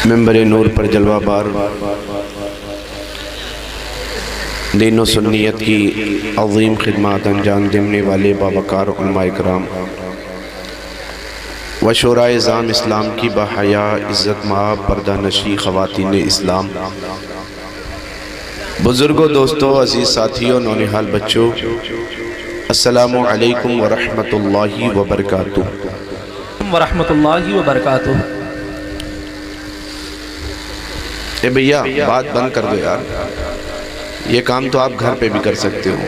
منبر نور پر جلوہ بار دین و سنیت کی عظیم خدمات انجام دینے والے باوقار علماء کرام و شورائے عظام اسلام کی بحیا عزت مآب پردہ نشی خواتین اسلام، بزرگوں، دوستوں، عزیز ساتھیوں، نونہال بچوں، السلام علیکم ورحمۃ اللہ وبرکاتہ۔ ورحمۃ اللہ وبرکاتہ۔ اے بھیا بات بند کر دو یار، یہ کام تو آپ گھر پہ بھی کر سکتے ہو۔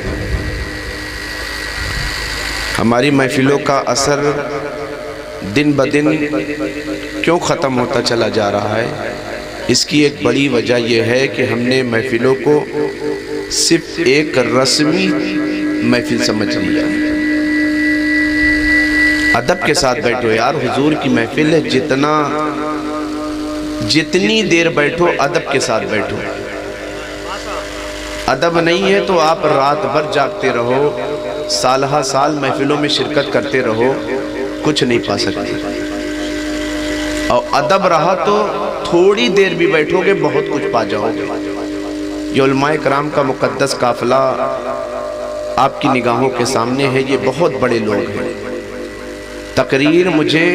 ہماری محفلوں کا اثر دن بدن کیوں ختم ہوتا چلا جا رہا ہے؟ اس کی ایک بڑی وجہ یہ ہے کہ ہم نے محفلوں کو صرف ایک رسمی محفل سمجھ لیا۔ ادب کے ساتھ بیٹھو یار، حضور کی محفل ہے، جتنی دیر بیٹھو ادب کے ساتھ بیٹھو۔ ادب نہیں ہے تو آپ رات بھر جاگتے رہو، سالہ سال محفلوں میں شرکت کرتے رہو، کچھ نہیں پا سکتے۔ اور ادب رہا تو تھوڑی دیر بھی بیٹھو گے بہت کچھ پا جاؤ گے۔ یہ علماء کرام کا مقدس قافلہ آپ کی نگاہوں کے سامنے ہے، یہ بہت بڑے لوگ ہیں۔ تقریر مجھے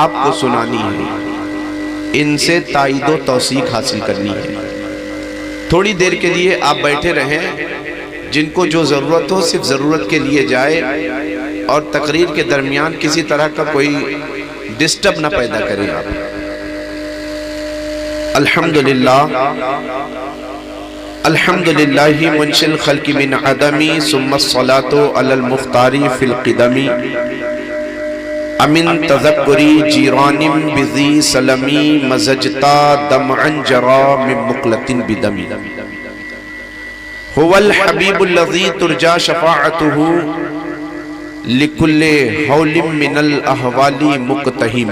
آپ کو سنانی ہے، ان سے تائید و توثیق حاصل کرنی ہے۔ تھوڑی دیر کے لیے آپ بیٹھے رہیں، جن کو جو ضرورت ہو صرف ضرورت کے لیے جائے، اور تقریر کے درمیان کسی طرح کا کوئی ڈسٹرب نہ پیدا کریں آپ۔ الحمدللہ منشی الخلق من عدمی ثم الصلاة علی المختاری فی القدمی امن تذکری جیرانم بذی سلمی مزجتا دمعا جرا من مقلت بدمی هو الحبیب الذی ترجا شفاعته لکل حول من الاحوال مقتحم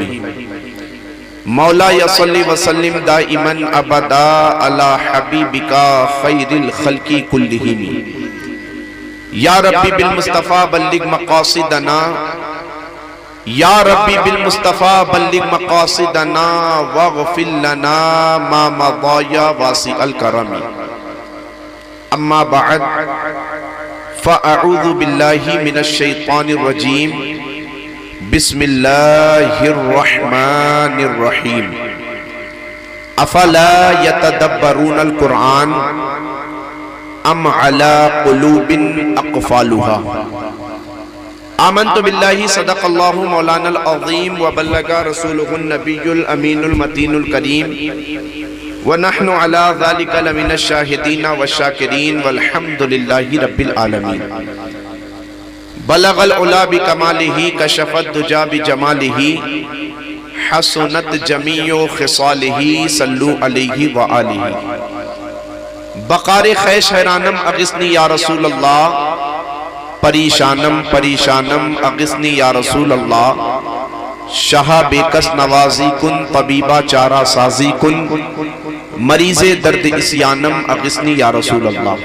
مولا صلی وسلم دائما ابدا علی حبیبکا خیر الخلق کلہم یا ربی بالمصطفیٰ بلغ مقاصدنا، یا ربی بالمصطفیٰ بلغ مقاصدنا واغفر لنا ما مضى یا واسع الکرم۔ اما بعد فاعوذ باللہ من الشیطان الرجیم، بسم اللہ الرحمن الرحیم۔ افلا یتدبرون القرآن ام علی قلوب اقفالها۔ آمنت باللہ صدق اللہ مولانا العظیم وبلغ رسولہ النبی الامین المتین الکریم ونحن علی ذلک لمن الشاہدین والشاکرین والحمدللہ رب العالمین۔ بلغ العلا بکمالہ کشف الدجا بجمالہ حسنت جمیع خصالہ صلو علیہ وآلہ۔ بقار خیش حیرانم اغثنی یا رسول اللہ، پریشانم پریشانم اغثنی یا رسول اللہ۔ شاہ بیکس نوازی کن طبیبہ چارہ سازی کن، مریض درد اسیانم اغثنی یا رسول اللہ۔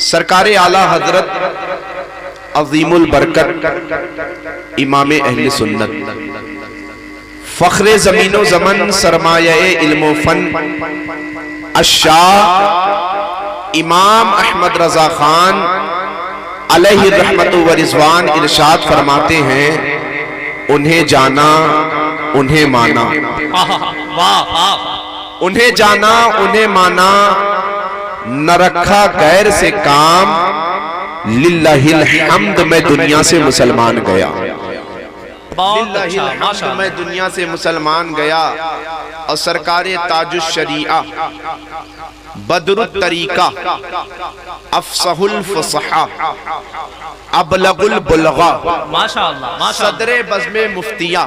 سرکار اعلیٰ حضرت عظیم البرکت امام اہل سنت، فخر زمین و زمن، سرمایہ علم و فن، الشاہ امام احمد رضا خان علیہ الرحمت و رضوان ارشاد فرماتے ہیں، انہیں جانا انہیں مانا، انہیں جانا انہیں مانا، نہ رکھا غیر سے کام، للہ الحمد میں دنیا سے مسلمان گیا، للہ الحمد میں دنیا سے مسلمان گیا۔ اور سرکار تاج الشریعہ، بدر الطریقہ، افصح الفصحاء، ابلغ البلغاء، صدر بزم مفتیہ،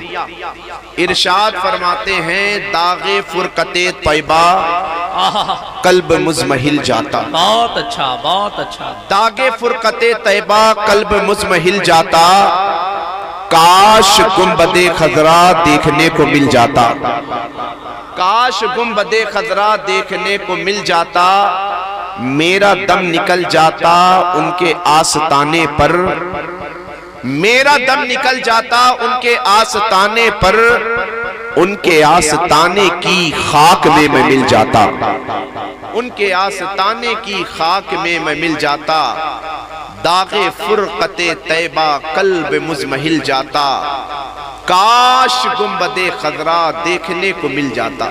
ارشاد فرماتے ہیں، داغ فرقت طیبہ قلب مزمحل جاتا۔ بہت اچھا، بہت اچھا۔ داغ فرقت طیبہ قلب مزمحل جاتا، کاش گنبد خضرا دیکھنے کو مل جاتا، کاش گنبد خضرا دیکھنے کو مل جاتا، میرا دم نکل جاتا ان کے آستانے پر، میرا دم نکل جاتا ان کے آستانے پر، ان کے آستانے کی خاک میں میں مل جاتا، ان کے آستانے کی خاک میں میں مل جاتا، داغ فرقت طیبہ قلب مزمحل جاتا، کاش گنبد خضرا دیکھنے کو مل جاتا۔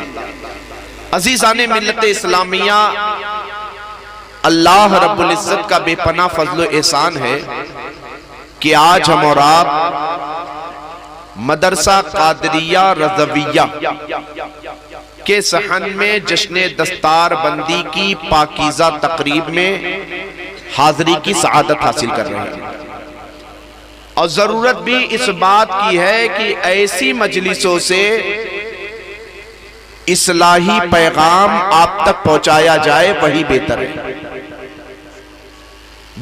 عزیزان ملت اسلامیہ، اللہ رب العزت کا بے پناہ فضل و احسان ہے کہ آج ہم اور آپ مدرسہ قادریہ رضویہ کے صحن میں جشن دستار بندی کی پاکیزہ تقریب میں حاضری کی سعادت حاصل کر رہے ہیں، اور ضرورت بھی اس بات کی ہے کہ ایسی مجلسوں سے اصلاحی پیغام آپ تک پہنچایا جائے، وہی بہتر ہے۔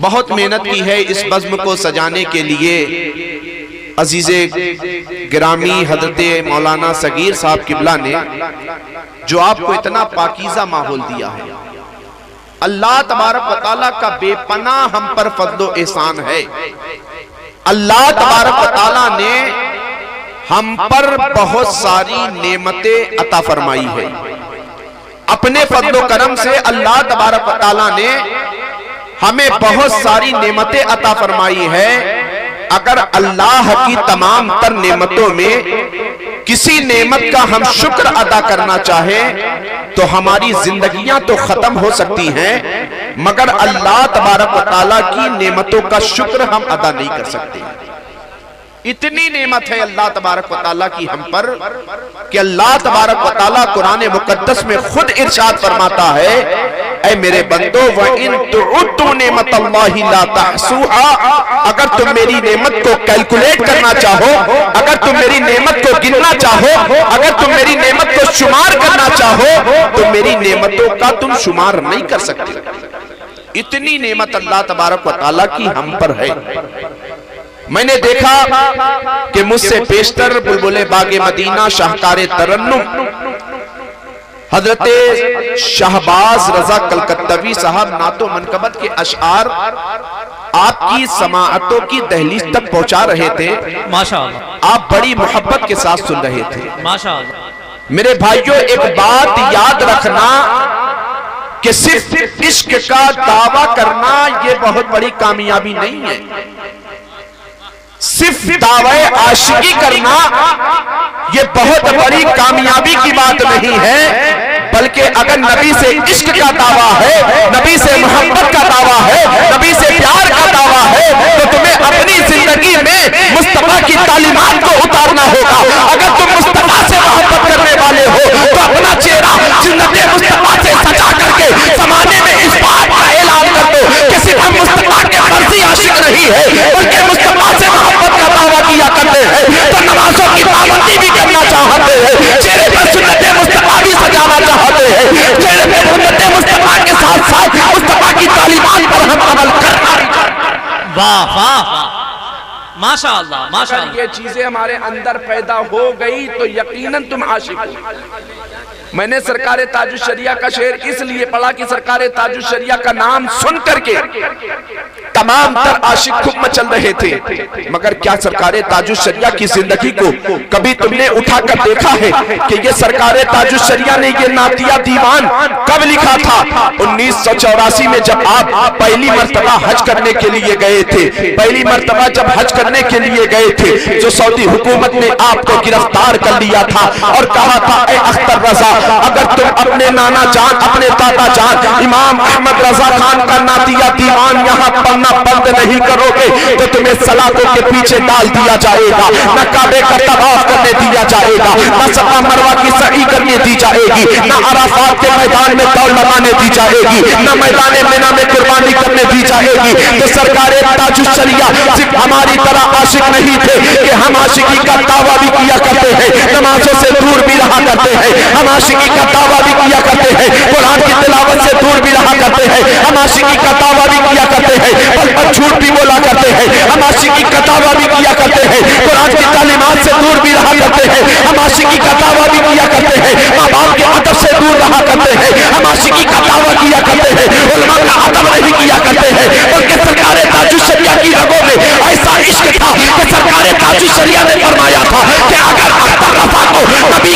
بہت محنت کی ہے اس بزم کو سجانے کے لیے عزیز گرامی حضرت مولانا صغیر صاحب قبلہ نے، جو آپ کو اتنا پاکیزہ ماحول دیا ہے۔ اللہ تبارک و تعالیٰ کا بے پناہ ہم پر فضل و احسان ہے۔ اللہ تبارک و تعالیٰ نے ہم پر بہت ساری نعمتیں عطا فرمائی ہے۔ اپنے فضل و کرم سے اللہ تبارک و تعالیٰ نے ہمیں بہت ساری نعمتیں عطا فرمائی ہے۔ اگر اللہ کی تمام تر نعمتوں میں کسی نعمت کا ہم شکر ادا کرنا چاہیں تو ہماری زندگیاں تو ختم ہو سکتی ہیں، مگر اللہ تبارک و تعالیٰ کی نعمتوں کا شکر ہم ادا نہیں کر سکتے۔ اتنی نعمت ہے اللہ تبارک و تعالیٰ کی ہم پر کہ اللہ تبارک و تعالیٰ قرآن مقدس میں خود ارشاد فرماتا ہے، اے میرے بندو وَإِن تُعُدُّوا نِعْمَتَ اللَّهِ لَا تَحْصُوهَا، اگر تم میری نعمت کو کیلکولیٹ کرنا چاہو، اگر تم میری نعمت کو گننا چاہو، اگر تم میری نعمت کو شمار کرنا چاہو تو میری نعمتوں کا تم شمار نہیں کر سکتے۔ اتنی نعمت اللہ تبارک و تعالیٰ کی ہم پر ہے۔ میں نے دیکھا کہ مجھ سے پیشتر بلبل باغ مدینہ شاہکار ترنم حضرت شہباز رضا کلکتوی صاحب نعت و منقبت کے اشعار آپ کی سماعتوں کی دہلیز تک پہنچا رہے تھے۔ ماشاءاللہ، آپ بڑی محبت کے ساتھ سن رہے تھے۔ ماشاءاللہ میرے بھائیوں، ایک بات یاد رکھنا کہ صرف عشق کا دعویٰ کرنا یہ بہت بڑی کامیابی نہیں ہے۔ صرف دعوی عاشقی کرنا یہ بہت بڑی کامیابی کی بات نہیں ہے، بلکہ اگر نبی سے عشق کا دعویٰ ہے، نبی سے محبت کا دعویٰ ہے، نبی سے پیار کا دعویٰ ہے تو تمہیں اپنی زندگی میں مصطفیٰ کی تعلیمات کو اتارنا ہوگا۔ اگر تم مصطفیٰ سے محبت کرنے والے ہو تو اپنا چہرہ جنت مصطفیٰ سے سجا کر کے زمانے میں اس بات کا اعلان کر دو کہ صرف ہم مصطفیٰ کے فرضی عاشق نہیں ہے، بلکہ مصطفیٰ سے محبت کا دعویٰ کیا کرتے ہیں، تو نمازوں کی پابندی بھی کرنا چاہتے ہیں، چہرے پر سنت مصطفیٰ بھی سجانا چاہتے ہیں، چہرے پر سنت مصطفیٰ کے ساتھ ساتھ مصطفیٰ کی تعلیمات پر ہم عمل کرنا۔ واہ واہ، ماشاءاللہ ماشاءاللہ۔ یہ چیزیں ہمارے اندر پیدا ہو گئی تو یقیناً تم عاشق ہو۔ میں نے سرکار تاج الشریعہ کا شعر اس لیے پڑھا کہ سرکار تاج الشریعہ کا نام سن کر کے تمام تر عاشق خود مچل رہے تھے، مگر کیا سرکار تاج الشریعہ کی زندگی کو کبھی تم نے اٹھا کر دیکھا ہے کہ یہ سرکار تاج الشریعہ نے یہ نعتیہ دیوان کب لکھا تھا؟ 1984 میں جب آپ پہلی مرتبہ حج کرنے کے لیے گئے تھے، پہلی مرتبہ جب حج کرنے کے لیے گئے تھے جو سعودی حکومت نے آپ کو گرفتار کر لیا تھا اور کہا تھا اے اختر رضا، اگر تم اپنے نانا جان، اپنے دادا جان امام احمد رضا خان کا نعتیہ دیوان یہاں پڑھنا بند نہیں کرو گے تو تمہیں سلاخوں کے پیچھے ڈال دیا جائے گا، نہ کعبے کا طواف کرنے دیا جائے گا، نہ صفا مروہ کی سعی کرنے دی جائے گی، نہ عرفات کے میدان میں دوڑ لگانے دی جائے گی، نہ میدان منی میں قربانی کرنے دی جائے گی۔ تو سرکار تاج الشریعہ صرف ہماری طرح عاشق نہیں تھے کہ ہم عاشقی کا دعویٰ بھی کیا کرتے ہیں، نمازوں سے دور بھی رہا کرتے ہیں، ہم عاشقی کا دعویٰ بھی کیا کرتے ہیں، قرآن کی تلاوت سے دور بھی رہا کرتے ہیں، ہم عاشقی کا دعویٰ بھی کیا کرتے ہیں، پر جھوٹ بھی بولا کرتے ہیں، ہم عاشقی کا دعویٰ بھی کیا کرتے ہیں، قرآن کی تعلیمات سے دور بھی رہا کرتے ہیں، ہم عاشقی کا دعویٰ بھی کیا کرتے ہیں، ماں باپ کے ادب سے دور رہا کرتے ہیں، ہم عاشقی کا دعویٰ کیا کرتے ہیں، علماء کا ادب نہیں کیا کرتے ہیں، بلکہ سرکار تاج الشریعہ کی رگوں میں ایسا عشق تھا کہ سرکار تاج الشریعہ نے فرمایا تھا کہ اگر اختر رضا کو نبی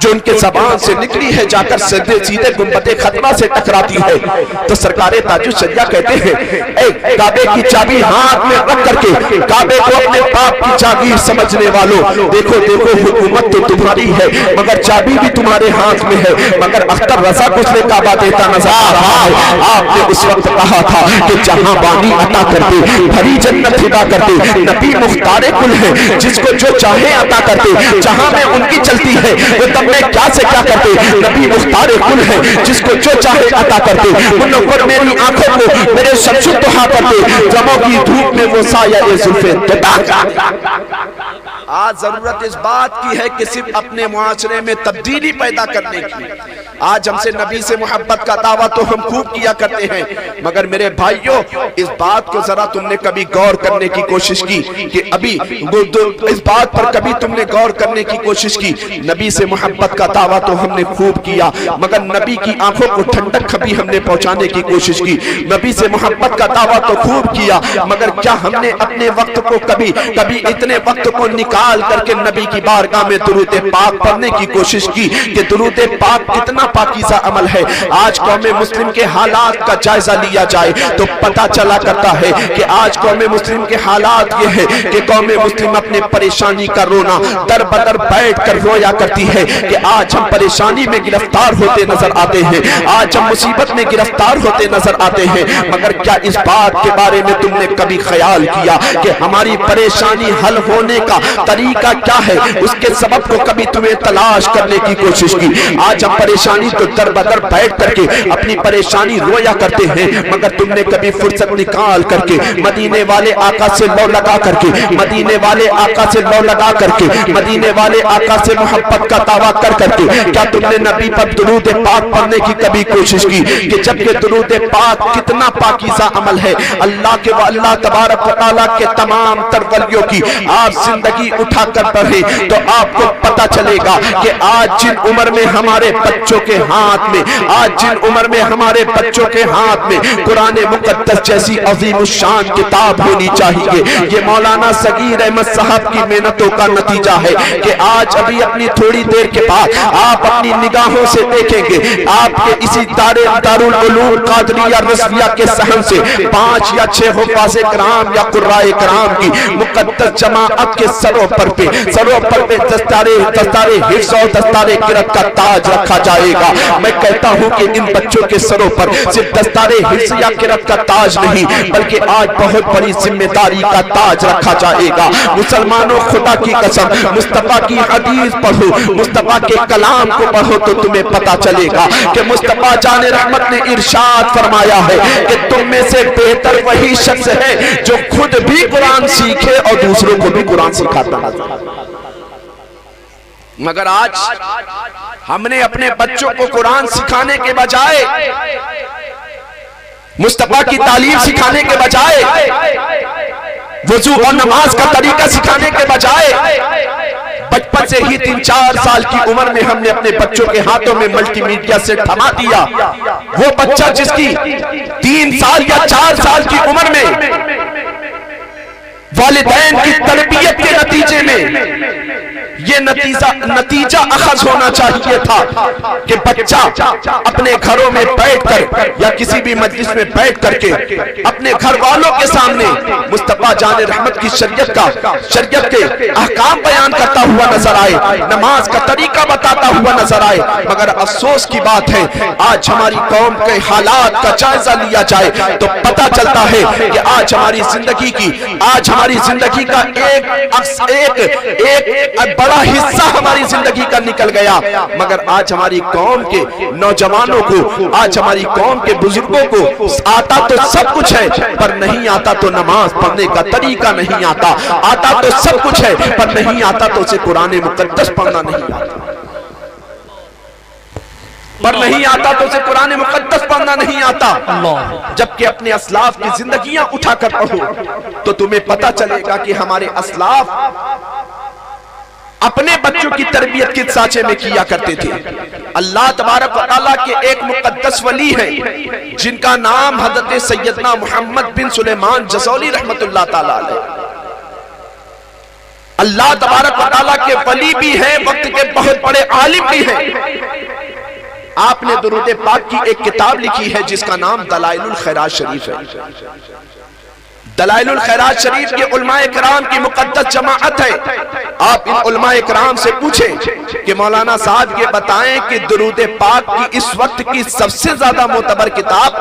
جو ان کے زبان سے نکلی ہے جا کر سیدھے گنبد خطرہ سے ٹکراتی ہے. تو سرکار تاج الشریعہ کہتے ہیں اے کعبے کی چابی ہاتھ میں رکھ کر کے کعبے کو اپنے باپ کی جاگیر سمجھنے والوں، دیکھو دیکھو حکومت تو تمہاری ہے مگر چابی بھی تمہارے ہاتھ میں ہے. مگر اختر رضا کو اس نے کعبہ دیتا نظر آ رہا ہے. آپ نے اس وقت کہا تھا کہ جہاں بانی عطا کرتے، بھری جنت ہدا کرتے، نبی مختار کل ہے، جس کو جو چاہے عطا کرتے، جہاں میں ان کی چلتی ہے وہ تب میں کیا سے کیا کرتے. نبی مختار کل ہے جس کو جو چاہے عطا کرتے. منور میری آنکھوں کو میرے شمس الضحیٰ کرتے، غموں کی دھوپ میں وہ سایہ زلف دتا کرتے. آج ضرورت اس بات کی ہے کہ صرف اپنے معاشرے میں تبدیلی پیدا کرنے کی. آج ہم سے نبی سے محبت کا دعویٰ تو ہم خوب کیا کرتے ہیں، مگر میرے بھائیوں اس بات کو ذرا تم نے کبھی غور کرنے کی کوشش کی کہ ابھی اس بات پر کبھی تم نے غور کرنے کی کوشش کی. نبی سے محبت کا دعویٰ تو ہم نے خوب کیا، مگر نبی کی آنکھوں کو ٹھنڈک کبھی ہم نے پہنچانے کی کوشش کی. نبی سے محبت کا دعویٰ تو خوب کیا، مگر کیا ہم نے اپنے وقت کو کبھی اتنے وقت کو نکال کر کے نبی کی بارگاہ میں درود پاک پڑھنے کی کوشش کی کہ درود پاک کتنا پاکیزہ عمل ہے. آج قوم مسلم کے حالات کا جائزہ لیا جائے تو پتہ چلا کرتا ہے کہ آج قوم مسلم کے حالات یہ ہے کہ قوم مسلم اپنے پریشانی کا رونا در بدر بیٹھ کر رویا کرتی ہے کہ آج ہم پریشانی میں گرفتار ہوتے نظر آتے ہیں، آج ہم مصیبت میں گرفتار ہوتے نظر آتے ہیں. مگر کیا اس بات کے بارے میں تم نے کبھی خیال کیا کہ ہماری پریشانی حل ہونے کا طریقہ کیا ہے؟ اس کے سبب کو کبھی تمہیں تلاش کرنے کی کوشش کی. آج ہم پریشانی تو در بدر بیٹھ کر کے اپنی پریشانی رویا کرتے ہیں، مگر تم نے کبھی فرصت نکال کر کے مدینے والے آقا سے لو لگا کر کے، مدینے والے آقا سے لو لگا کر کے، مدینے والے آقا سے محبت کا دعویٰ کر کر کے کیا تم نے نبی پر درود پاک پڑھنے کی کبھی کوشش کی کہ جبکہ درود پاک کتنا پاکیزہ عمل ہے. اللہ تبارک و تعالیٰ کے تمام تر ولیوں کی آپ زندگی اٹھا کر پڑھیں تو آپ کو پتہ چلے گا کہ آج جن عمر میں ہمارے بچوں کے ہاتھ میں قرآن مقدس جیسی عظیم الشان کتاب ہونی چاہیے. یہ مولانا صغیر احمد صاحب کی محنتوں کا نتیجہ ہے کہ آج ابھی اپنی تھوڑی دیر کے بعد آپ اپنی نگاہوں سے دیکھیں گے آپ کے اسی دارالعلوم قادریہ رضویہ کے صحن سے 5 یا 6 حفاظ کرام یا قرائے کرام کی مقدس جماعت کے سروں پر دستار حفظ اور دستار قرأت کا تاج رکھا جائے گا. میں کہتا ہوں کہ ان بچوں کے سروں پر صرف دستار حفظ یا قرأت کا تاج نہیں بلکہ آج بہت بڑی ذمہ داری کا تاج رکھا جائے گا. مسلمانوں خدا کی قسم مصطفیٰ کی حدیث پڑھو، مصطفیٰ کے کلام کو پڑھو تو تمہیں پتہ چلے گا کہ مصطفیٰ جان رحمت نے ارشاد فرمایا ہے کہ تم میں سے بہتر وہی شخص ہے جو خود بھی قرآن سیکھے اور دوسروں کو بھی قرآن سکھاتا ہے. مگر آج ہم نے اپنے بچوں کو قرآن سکھانے کے بجائے، مصطفیٰ کی تعلیم سکھانے کے بجائے، وضو اور نماز کا طریقہ سکھانے کے بجائے بچپن سے ہی 3-4 سال کی عمر میں ہم نے اپنے بچوں کے ہاتھوں میں ملٹی میڈیا سے تھما دیا. وہ بچہ جس کی 3 سال یا 4 سال کی عمر میں والدین کی تربیت کے نتیجے میں یہ نتیجہ اخذ ہونا چاہیے تھا کہ بچہ اپنے گھروں میں بیٹھ کر یا کسی بھی مجلس میں بیٹھ کر کے اپنے گھر والوں کے سامنے مصطفیٰ جان رحمت کی شریعت کے احکام بیان کرتا ہوا نظر آئے، نماز کا طریقہ بتاتا ہوا نظر آئے. مگر افسوس کی بات ہے آج ہماری قوم کے حالات کا جائزہ لیا جائے تو پتہ چلتا ہے کہ آج ہماری زندگی کا ایک بڑا حصہ ہماری زندگی کا نکل گیا. مگر آج ہماری قوم کے نوجوانوں کو، آج ہماری قوم کے بزرگوں کو آتا تو سب کچھ ہے پر نہیں آتا تو نماز پڑھنے کا طریقہ نہیں آتا. آتا تو سب کچھ ہے پر نہیں آتا تو اسے قرآن مقدس پڑھنا نہیں آتا. پر نہیں آتا تو اسے قرآن مقدس پڑھنا نہیں آتا. جبکہ اپنے اسلاف کی زندگیاں اٹھا کر پڑھو تو تمہیں پتہ چلے گا کہ ہمارے اسلاف اپنے بچوں کی تربیت کس سانچے میں کیا کرتے تھے. اللہ تبارک و تعالیٰ کے ایک مقدس ولی ہیں جن کا نام حضرت سیدنا محمد بن سلیمان جزولی رحمت اللہ تعالیٰ علیہ. اللہ تبارک و تعالیٰ کے ولی بھی ہیں، وقت کے بہت بڑے عالم بھی ہیں۔ آپ نے درود پاک کی ایک کتاب لکھی ہے جس کا نام دلائل الخیرات شریف ہے۔ دلائل الخیرات شریف کے علماء کرام کی مقدس جماعت ہے۔ آپ ان علماء کرام سے پوچھیں کہ مولانا صاحب یہ بتائیں کہ درود پاک کی اس وقت کی سب سے زیادہ معتبر کتاب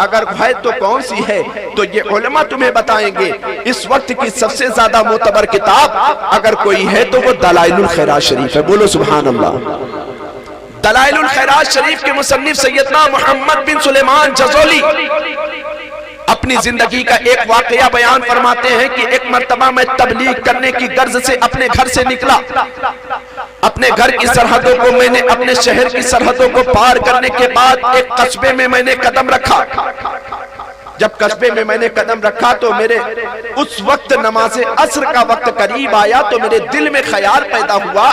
اگر ہے تو کون سی ہے؟ تو یہ علماء تمہیں بتائیں گے اس وقت کی سب سے زیادہ معتبر کتاب اگر کوئی ہے تو وہ دلائل الخیرات شریف ہے۔ بولو سبحان اللہ۔ دلائل الخیرات شریف کے مصنف سیدنا محمد بن سلیمان جزولی اپنی زندگی کا ایک واقعہ بیان فرماتے ہیں کہ ایک مرتبہ میں تبلیغ کرنے کی غرض سے اپنے گھر سے نکلا۔ اپنے گھر کی سرحدوں کو میں نے اپنے شہر کی سرحدوں کو پار کرنے کے بعد ایک قصبے میں میں نے قدم رکھا۔ جب قصبے میں نے قدم رکھا تو میرے اس وقت نماز عصر کا وقت قریب آیا تو میرے دل میں خیال پیدا ہوا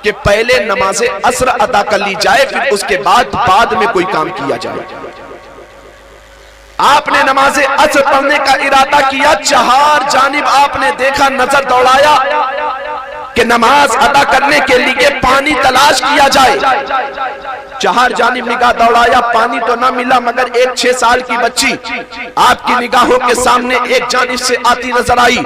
کہ پہلے نماز عصر ادا کر لی جائے، پھر اس کے بعد میں کوئی کام کیا جائے۔ آپ نے نماز عصر پڑھنے کا ارادہ کیا، چہار جانب آپ نے دیکھا، نظر دوڑایا کہ نماز ادا کرنے کے لیے پانی تلاش کیا جائے۔ چہار جانب نگاہ دوڑایا، پانی تو نہ ملا، مگر ایک 6 سال کی بچی آپ کی نگاہوں کے سامنے ایک جانب سے آتی نظر آئی۔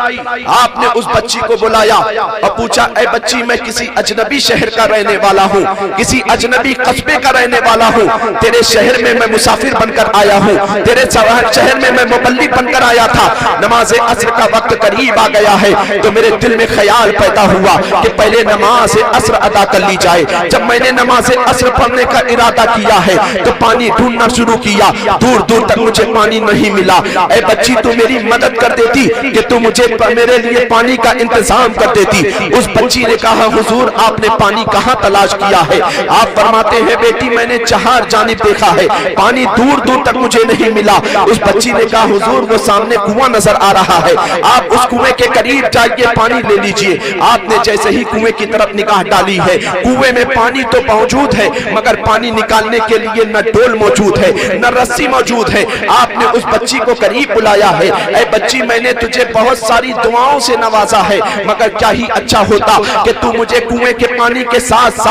آپ نے اس بچی کو بلایا اور پوچھا، اے بچی میں کسی اجنبی شہر کا رہنے والا ہوں، کسی اجنبی قصبے کا رہنے والا ہوں، تیرے شہر میں میں مسافر بن کر آیا ہوں، تیرے شہر میں میں مبلغ بن کر آیا تھا، نماز عصر کا وقت قریب آ گیا ہے تو میرے دل میں خیال پیدا ہوا کہ پہلے نماز عصر ادا کر لی جائے۔ جب میں نے نماز عصر پڑھنے کا ارادہ کیا ہے تو پانی ڈھونڈنا شروع کیا، دور دور تک مجھے پانی نہیں ملا۔ اے بچی تو میری مدد کر دیتی کہ تو مجھے میرے لیے پانی کا انتظام کر دیتی۔ اس بچی نے کہا، حضور آپ نے پانی کہاں تلاش کیا ہے؟ آپ فرماتے ہیں، بیٹی میں نے چہار جانب دیکھا ہے، پانی دور دور تک مجھے نہیں ملا۔ اس بچی نے کہا، حضور وہ سامنے کنواں نظر آ رہا ہے، آپ اس کنویں کے قریب جائیے، پانی لے لیجئے۔ آپ نے جیسے ہی کنویں کی طرف نگاہ ڈالی ہے، کنویں میں پانی تو موجود ہے مگر پانی نکالنے کے لیے نہ ڈول موجود ہے نہ رسی موجود ہے۔ آپ نے اس بچی کو قریب بلایا ہے، اے بچی میں نے تجھے بہت ساری دعاؤں سے نوازا ہے، مگر کیا ہی اچھا ہوتا کہ تو مجھے کنویں کے پانی کے ساتھ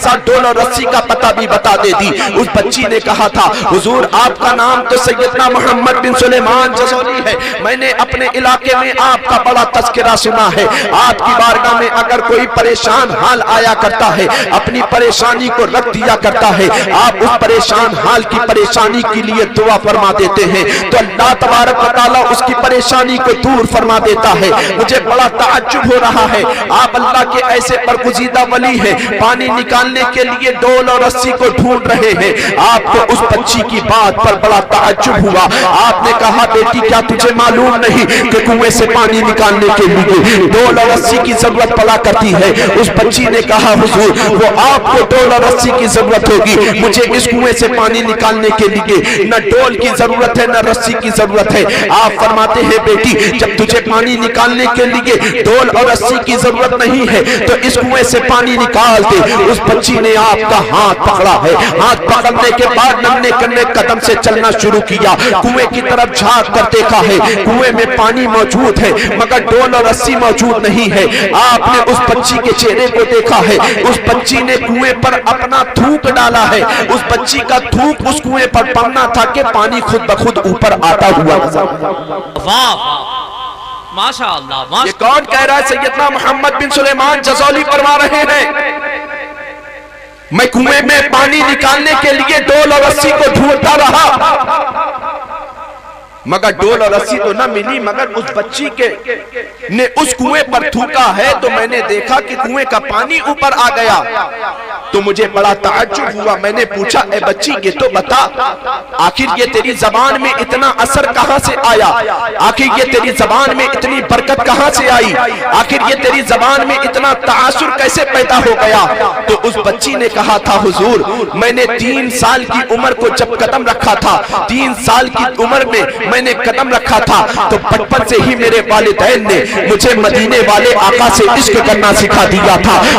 ساتھ ڈول اور رسی کا پتہ بھی بتا دیتی۔ اس بچی نے کہا تھا، حضور آپ کا نام تو سیدنا محمد بن سلیمان جزولی ہے، میں نے اپنے علاقے میں آپ کا بڑا تذکرہ سنا ہے، آپ کی بارگاہ میں اگر کوئی پریشان حال آیا کرتا ہے اپنی پریشانی کو رکھ دیا کرتا ہے، آپ اس پریشان حال کی پریشانی کے لیے دعا فرما دیتے ہیں تو اللہ تبارک و تعالیٰ اس کی پریشانی کو دور فرما دیتا ہے۔ مجھے بڑا تعجب ہو رہا ہے، آپ اللہ کے ایسے برگزیدہ ولی ہیں، پانی نکالنے کے لیے ڈول اور رسی کو ڈھونڈ رہے ہیں۔ آپ کو اس بچی کی بات پر بڑا تعجب ہوا۔ آپ نے کہا، بیٹی کیا تجھے معلوم نہیں کہ کنویں سے پانی نکالنے کے لیے ڈول اور رسی کی ضرورت پڑا کرتی ہے؟ اس بچی نے کہا، حضور وہ آپ کو ڈول اور رسی کی ضرورت ہوگی، مجھے اس کنویں سے پانی نکالنے کے لیے نہ ڈول کی ضرورت ہے نہ رسی کی ضرورت ہے۔ آپ فرماتے ہیں، بیٹی جب تجھے پانی نکالنے کے لیے ڈول اور رسی کی ضرورت نہیں ہے تو اس کنویں سے پانی نکال دے۔ اس بچی نے آپ کا ہاتھ پکڑا ہے، ہاتھ پکڑنے کے بعد نمنے کرنے قدم سے چلنا شروع کیا، کنویں کی طرف جھانک کر دیکھا ہے، کنویں میں پانی موجود ہے مگر ڈول اور رسی موجود نہیں ہے۔ آپ نے اس بچی کے چہرے کو دیکھا ہے، اس بچی نے کنویں پر اپنا تھوک ڈالا ہے، اس بچی کا تھوک اس کنویں پر پڑنا تھا کہ پانی خود بخود اوپر آتا ہوا نظر۔ واہ ماشاءاللہ۔ یہ کون کہہ رہا ہے؟ سیدنا محمد بن سلیمان جزولی فرما رہے ہیں، میں کنویں میں پانی نکالنے کے لیے ڈول اور رسی کو ڈھونڈتا رہا مگر ڈول اور رسی تو نہ ملی، مگر اس بچی نے اس کنویں پر تھوکا ہے تو میں نے دیکھا کہ کنویں کا پانی اوپر آ گیا تو مجھے بڑا تعجب ہوا۔ میں نے پوچھا، اے بچی یہ تو بتا آخر یہ تیری زبان میں اتنا اثر کہاں سے آیا، آخر یہ تیری زبان میں اتنی برکت کہاں سے آئی، آخر یہ تیری زبان میں اتنا تاثر کیسے پیدا ہو گیا؟ تو اس بچی نے کہا تھا، حضور میں نے 3 سال کی عمر کو جب قدم رکھا تھا، 3 سال کی عمر میں نے قدم رکھا تھا تو بچپن سے ہی میرے والدین نے مجھے مدینے والے آقا سے عشق کرنا سکھا دیا تھا،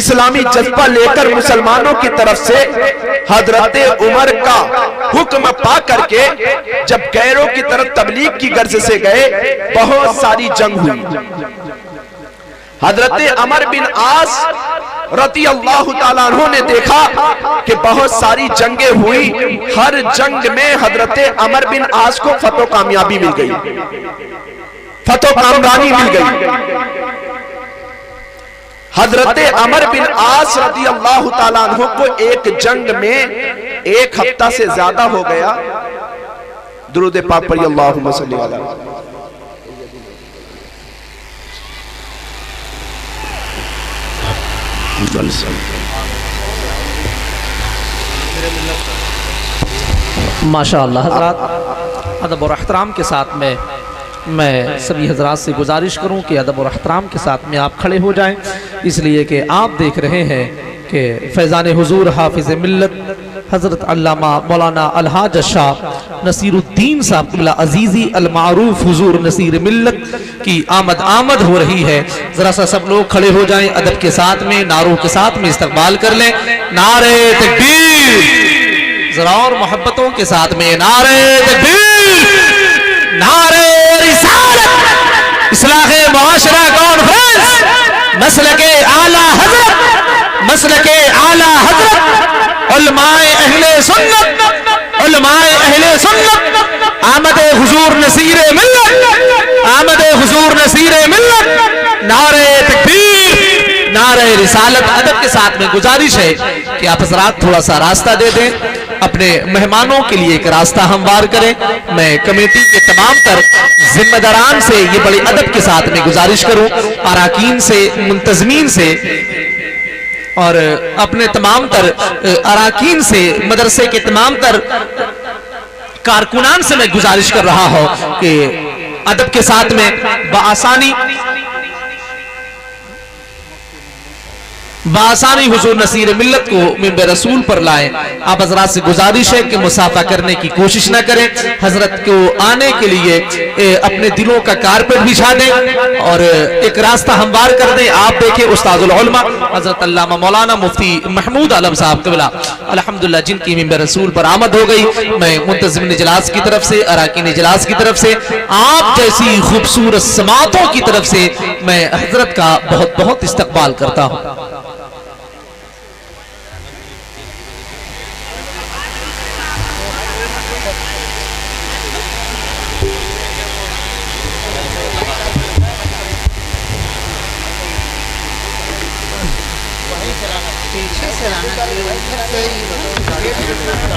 اسلامی جذبہ لے کر مسلمانوں کی طرف سے حضرت عمر کا حکم پا کر کے جب غیروں کی طرف تبلیغ کی غرض سے گئے، بہت ساری جنگ ہوئی۔ حضرت عمر بن عاص رضی اللہ تعالیٰ عنہ نے دیکھا کہ بہت ساری جنگیں ہوئی، ہر جنگ میں حضرت عمر بن عاص کو فتح و کامیابی مل گئی، فتح و کامرانی مل گئی۔ حضرت عمر بن عاص رضی اللہ تعالیٰ عنہ کو ایک جنگ میں 1 ہفتہ سے زیادہ ہو گیا۔ درود پاک پڑھی اللہم صلی علی ماشاءاللہ حضرات، ادب اور احترام کے ساتھ میں سبھی حضرات سے گزارش کروں کہ ادب اور احترام کے ساتھ میں آپ کھڑے ہو جائیں، اس لیے کہ آپ دیکھ رہے ہیں کہ فیضان حضور حافظ ملت حضرت علامہ مولانا الحاج شاہ نصیر الدین صاحب قبلہ عزیزی المعروف حضور نصیر ملت کی آمد ہو رہی ہے۔ ذرا سا سب لوگ کھڑے ہو جائیں، ادب کے ساتھ میں، نعروں کے ساتھ میں استقبال کر لیں۔ نعرہ تکبیر، ذرا اور محبتوں کے ساتھ میں نعرہ تکبیر، نعرہ رسالت، اصلاح معاشرہ کانفرنس، مسلک اعلیٰ حضرت، مسلک اعلیٰ حضرت، علماء اہل سنت، علماء اہل سنت، آمد حضور نصیر ملت، آمد حضور نصیر ملت، نعرہ تکبیر، نعرہ رسالت۔ ادب کے ساتھ میں گزارش ہے کہ آپ حضرات تھوڑا سا راستہ دے دیں، اپنے مہمانوں کے لیے ایک راستہ ہموار کریں۔ میں کمیٹی کے تمام تر ذمہ داران سے یہ بڑی ادب کے ساتھ میں گزارش کروں، اراکین سے، منتظمین سے اور اپنے تمام تر اراکین سے، مدرسے کے تمام تر کارکنان سے میں گزارش کر رہا ہوں کہ ادب کے ساتھ میں بآسانی حضور نصیر ملت کو منبر رسول پر لائیں۔ آپ حضرات سے گزارش ہے کہ مسافہ کرنے کی کوشش نہ کریں، حضرت کو آنے کے لیے اپنے دلوں کا کارپٹ بچھا دیں اور ایک راستہ ہموار کر دیں۔ آپ دیکھیں استاذ العلماء حضرت علامہ مولانا مفتی محمود عالم صاحب قبلہ الحمدللہ جن کی منبر رسول پر آمد ہو گئی، میں منتظمین اجلاس کی طرف سے، اراکین اجلاس کی طرف سے، آپ جیسی خوبصورت سماعتوں کی طرف سے میں حضرت کا بہت بہت استقبال کرتا ہوں۔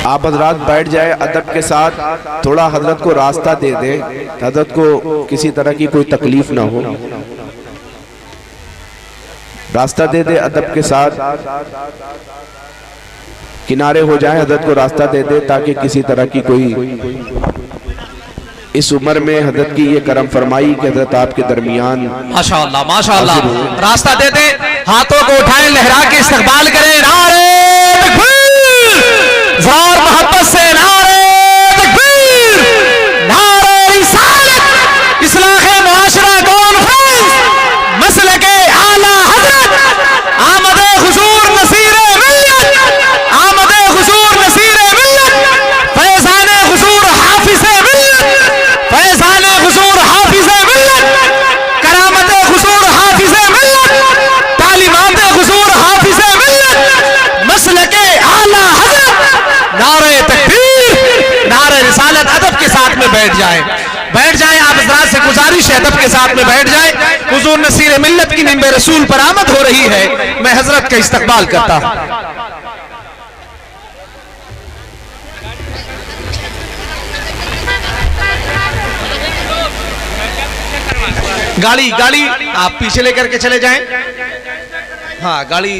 آپ حضرات بیٹھ جائے ادب کے ساتھ، تھوڑا حضرت کو راستہ دے دیں، حضرت کو کسی طرح کی کوئی تکلیف نہ ہو، راستہ دے دے ادب کے ساتھ، کنارے ہو جائیں، حضرت کو راستہ دے دے تاکہ کسی طرح کی کوئی اس عمر میں حضرت کی یہ کرم فرمائی کہ حضرت آپ کے درمیان ماشاءاللہ ماشاءاللہ راستہ دے دیں، ہاتھوں کو اٹھائیں، لہرا کے استقبال کریں۔ نعرہ تکبیر، زور محبت سے نعرہ تکبیر، نعرہ رسالت، اصلاح معاشرہ کانفرنس، مسلک اعلیٰ حضرت، آمد حضور نصیر ملت، آمد حضور نصیر ملت، فیضان حضور حافظ ملت، فیضان حضور حافظ ملت، کرامت حضور حافظ ملت، تعلیمات حضور حافظ ملت، مسلک اعلیٰ حضرت، نعرہ تکبیر، نعرہ رسالت۔ ادب کے ساتھ میں بیٹھ جائیں، بیٹھ جائیں، آپ حضرات سے گزارش ہے ادب کے ساتھ میں بیٹھ جائیں۔ حضور نصیر ملت کی منبر رسول پر آمد ہو رہی ہے، میں حضرت کا استقبال کرتا ہوں۔ گاڑی آپ پیچھے لے کر کے چلے جائیں، ہاں گاڑی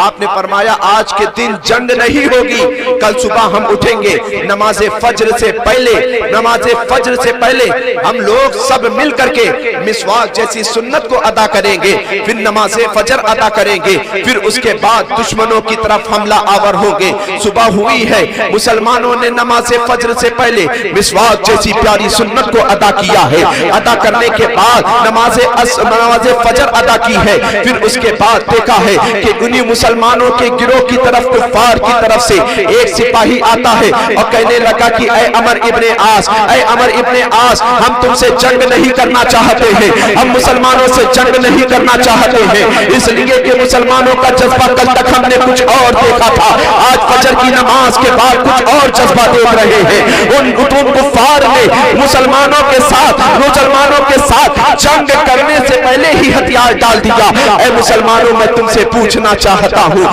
آپ نے فرمایا آج کے دن جنگ نہیں ہوگی، کل صبح ہم اٹھیں گے نماز فجر سے پہلے ہم لوگ سب مل کر کے مسواک جیسی سنت کو ادا کریں گے، پھر نماز فجر ادا کریں گے، پھر اس کے بعد دشمنوں کی طرف حملہ آور ہوں گے۔ صبح ہوئی ہے، مسلمانوں نے نماز فجر سے پہلے مسواک جیسی پیاری سنت کو ادا کیا ہے، ادا کرنے کے بعد نماز فجر ادا کی ہے، پھر اس کے بعد دیکھا ہے کہ انہی مسلمانوں کے گروہ کی طرف کفار کی طرف سے ایک سپاہی آتا ہے اور کہنے لگا کہ اے عمر ابن عاص ہم تم سے جنگ نہیں کرنا چاہتے ہیں، ہم مسلمانوں سے جنگ نہیں کرنا چاہتے ہیں، اس لیے کہ مسلمانوں کا جذبہ کل تک ہم نے کچھ اور دیکھا تھا، آج فجر کی نماز کے بعد کچھ اور جذبہ دیکھ رہے ہیں۔ ان کفار نے مسلمانوں کے ساتھ جنگ کرنے سے پہلے ہی ہتھیار ڈال دیا۔ اے مسلمانوں میں تم سے پوچھنا چاہتا ہوں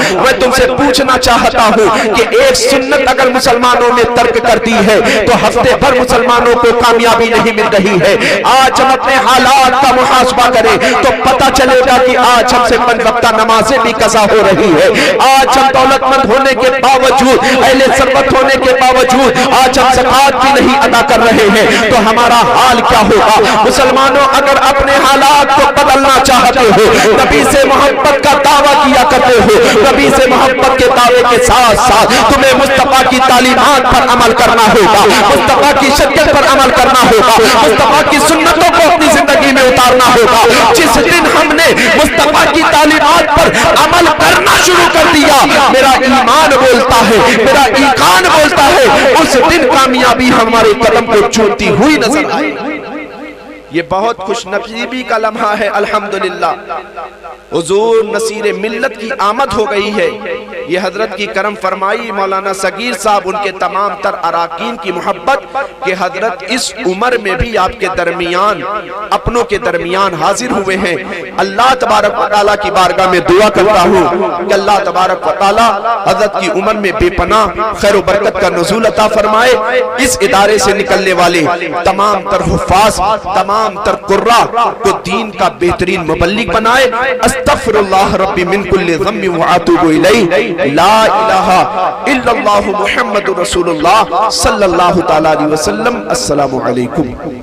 کہ ایک سنت اگر مسلمانوں نے ترک کر دی ہے تو ہفتے بھر مسلمانوں کو کامیابی نہیں مل رہی ہے۔ آج ہم اپنے حالات کا محاسبہ کریں تو پتہ چلے گا کہ آج ہم سے 5 وقتہ نمازیں بھی قضا ہو رہی ہے، آج ہم دولت مند ہونے کے باوجود، اہل ثروت ہونے کے باوجود آج ہم زکات بھی نہیں ادا کر رہے ہیں، تو ہمارا حال کیا ہوگا؟ مسلمانوں اگر اپنے حالات کو بدلنا چاہتے ہو، نبی سے محبت کا دعویٰ کیا کرتے ہو، نبی سے محبت کے دعوے کے ساتھ ساتھ تمہیں مصطفیٰ کی تعلیمات پر عمل کرنا ہوگا، مصطفیٰ کی شریعت پر عمل کرنا ہوگا، مصطفیٰ کی سنتوں کو اپنی زندگی میں اتارنا ہوگا۔ جس دن ہم نے مصطفیٰ کی تعلیمات پر عمل کرنا شروع کر دیا، میرا ایمان بولتا ہے، میرا ایقان بولتا ہے، اس دن کامیابی ہمارے قدم کو چومتی ہوئی نظر آئے۔ یہ بہت خوش نصیبی کا لمحہ ہے، الحمدللہ حضور نصیر ملت کی آمد ہو گئی ہے۔ یہ حضرت کی کرم فرمائی مولانا صغیر صاحب، ان کے تمام تر اراکین کی محبت کہ حضرت اس عمر میں بھی آپ کے درمیان، اپنوں کے درمیان حاضر ہوئے ہیں۔ اللہ تبارک و تعالیٰ کی بارگاہ میں دعا کرتا ہوں کہ اللہ تبارک و تعالیٰ حضرت کی عمر میں بے پناہ خیر و برکت کا نزول عطا فرمائے، اس ادارے سے نکلنے والے تمام تر حفاظ، تمام تر قرآ کو دین کا بہترین مبلغ بنائے۔ استغفر اللہ ربی من کل ذنب واتوب الیہ، لا الہ الا اللہ محمد رسول اللہ صلی اللہ تعالی علیہ وسلم۔ السلام علیکم۔